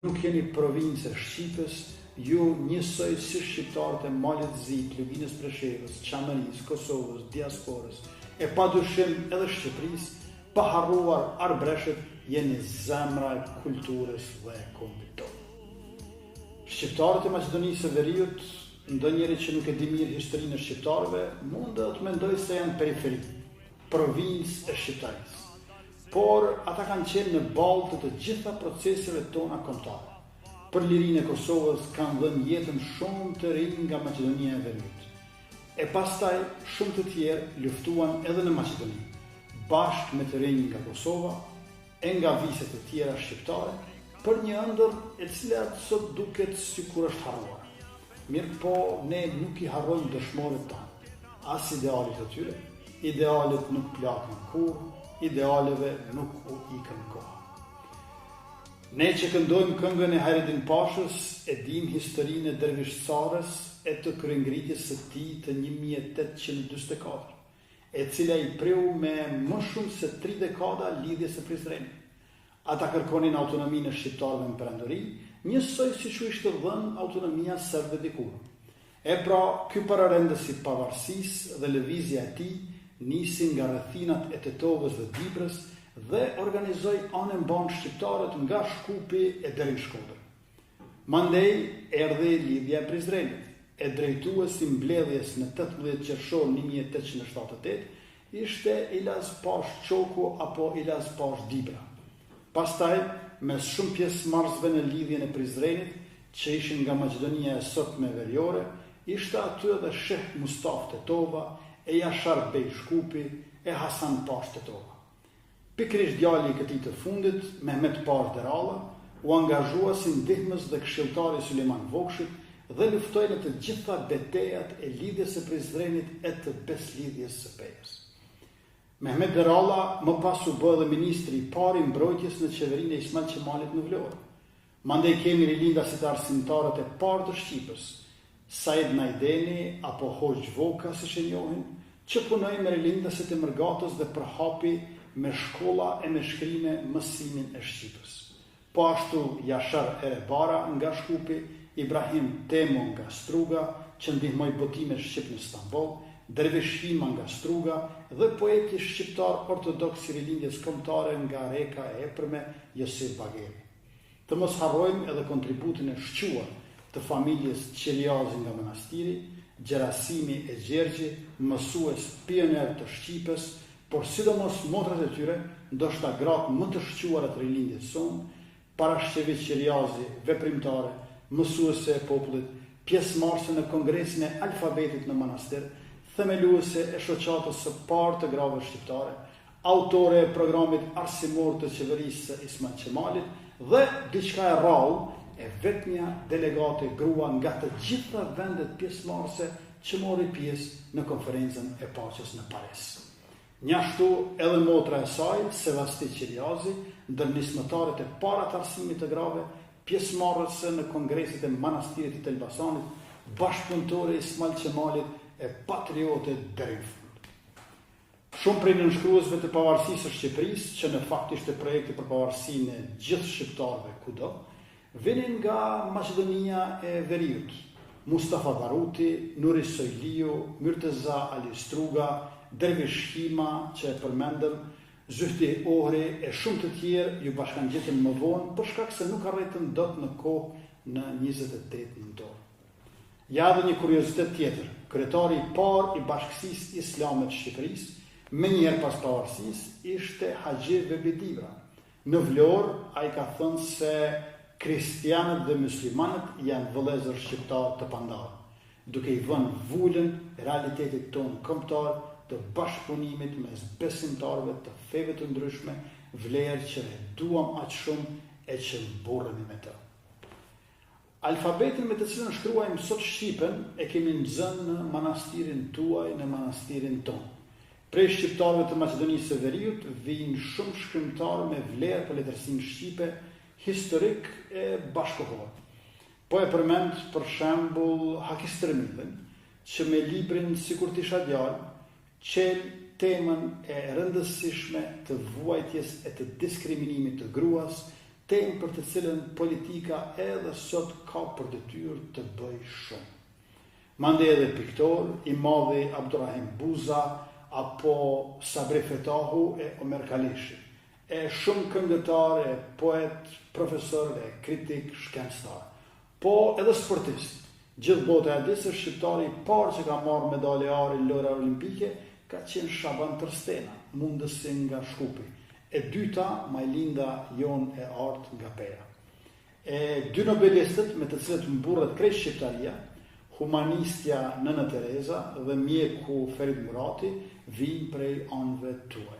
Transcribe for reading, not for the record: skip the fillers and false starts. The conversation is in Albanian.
Nuk jeni provincë e Shqipës, ju njësoj si shqiptarët e Malit Zi, Luginës Preshevës, Çamërisë, Kosovës, diasporës, e padyshim edhe Shqipërisë, pa harruar arbreshët, jeni zemra e kulturës dhe e kombit tonë. Shqiptarët e Maqedonisë së Veriut, ndonjëri që nuk e di mirë historinë e shqiptarëve, mund të mendoj se janë periferi, provincë e shqiptarisë. Por ata kanë qenë në balë të gjitha proceseve tona kombëtare. Për lirinë e Kosovës kanë dhënë jetën shumë të rinj nga Maqedonia e Veriut. E pastaj shumë të tjerë luftuan edhe në Maqedoni, bashkë me të rinj nga Kosova, e nga viset të tjera shqiptare, për një ëndër e cila sot duket sikur është harruar. Mirë po, ne nuk i harrojmë dëshmorët tanë, as idealit të tyre, idealet nuk plakën kurrë, idealeve nuk u ikën koha. Ne që këndojmë këngën e Hayreddin Pashës, e dim historinë e Dervish Carës e të kryengritjes së tij të 1844, e cila i priu me më shumë se 3 dekada lidhjes së Prizrenit. Ata kërkonin autonominë e shqiptarëve në perandori, njësoj siç u ishte dhënë autonomia serbëve dikur. E pra, ky pararendës i pavarësisë dhe lëvizja e tij nisi nga rrethinat e Tetovës dhe Dibrës dhe organizoi anën banë shqiptarët nga Shkupi e deri në Shkodër. Mandej erdhi lidhja e Prizrenit, e drejtuesi mbledhjes në 18 qershor 1878 ishte Ilaz Pash Çoku apo Ilaz Pash Dibra. Pastaj, mes shumë pjesëmarrësve në lidhjen e Prizrenit, që ishin nga Maqedonia e sotme veriore, ishte aty edhe Sheh Mustaf Tetova, e Jashar Bej Shkupi, e Hasan Pash Tetova. Pikërisht djali i këtij të fundit, Mehmet Pash Deralla, u angazhua si ndihmës dhe këshilltari Sulejman Vokshit dhe luftoi në të gjitha betejat e lidhjes së Prizrenit e të beslidhjes së Pejës. Mehmet Deralla më pas u bë edhe ministri i parë i mbrojtjes në qeverinë e Ismail Qemalit në Vlorë. Mandej kemi rilindasit arsimtarët e parë të Shqipës, Said Najdeni apo Hoxh Voka siç e njohin, që punoi me rilindasit e Mërgatës dhe përhapi me shkolla e me shkrime mësimin e Shqipës. Po ashtu Jashar Erebara nga Shkupi, Ibrahim Temo nga Struga, që ndihmoi botimin shqip në Stamboll, Dervish Hima nga Struga dhe poeti shqiptar ortodoks i rilindjes kombëtare nga Reka e Epërme, Josip Bageri. Të mos harrojmë edhe kontributin e shquar të familjes Qeliazi nga Manastiri, Gjerasimi e Gjergji, mësues pioner të Shqipës, por sidomos motrat e tyre, ndoshta gratë më të shquara të rilindjes sonë, Parashqevit Qeliazi, veprimtare, mësuese e popullit, pjesëmarrëse në kongresin e alfabetit në Manastir, themeluese e shoqatës së parë të grave shqiptare, autore e programit arsimor të qeverisë së Ismail Qemalit dhe diçka e rrallë, e vetmja delegate grua nga të gjitha vendet pjesëmarrëse që mori pjesë në konferencën e paqes në Paris. Njashtu edhe motra e saj, Sevasti Qeliazi, ndërnismëtarët e para të arsimit të grave, pjesëmarrëse në kongresit e Manastirit të Elbasanit, bashkëpunëtore e Ismail Qemalit e patriote deri në fund. Shumë prej nënshkruesve të pavarësisë së Shqipërisë, që në fakt ishte projekti për pavarësinë e gjithë shqiptarëve kudo, vinin nga Maqedonia e Veriut, Mustafa Baruti, Nuri Sojliu, Myrteza Ali Struga, Dervish Hima, që e përmendëm, Zyhti Ohri e shumë të tjerë ju bashkangjetën më vonë për shkak se nuk arritën dot në kohë në 28 nëntor. Ja dhe një kuriozitet tjetër, kryetari i parë i Bashkësisë Islame të Shqipërisë, menjëherë pas pavarësisë, ishte Haxhi Vebedivra. Në Vlorë ai ka thënë se kristianët dhe muslimanët janë vëllezër shqiptar të pandarë, duke i vënë vulën realitetit tonë kombëtar të bashkëpunimit mes besimtarëve të feve të ndryshme, vlerë që e duam aq shumë e që mburremi me të. Alfabetin me të cilën shkruajmë sot shqipen e kemi nxënë në manastirin tuaj, në manastirin tonë. Prej shqiptarëve të Maqedonisë së Veriut vijnë shumë shkrimtarë me vlerë për letërsinë shqipe, historik e bashkohor. Po e përmend për shembull Haki Stremillin, që me librin Sikur t'isha djalë, qel temën e rëndësishme të vuajtjes e të diskriminimit të gruas, temë për të cilën politika edhe sot ka për detyrë të bëj shumë. Mande edhe piktor, i madhi Abdurrahim Buza, apo Sabri Fetahu e Omer Kalishi, e shumë këngëtar, e poet, profesor, e kritik, shkencëtar, po edhe sportist. Gjithë bota e di se shqiptari i parë që ka marrë medalje are në lojra olimpike ka qenë Shaban Tërstena, mundësi nga Shkupi. E dyta, Majlinda Jon e Art nga Peja. E dy nobelistët me të cilët mburret krejt shqiptaria, humanistja Nëna Tereza dhe mjeku Ferit Murati, vijnë prej anëve tuaj.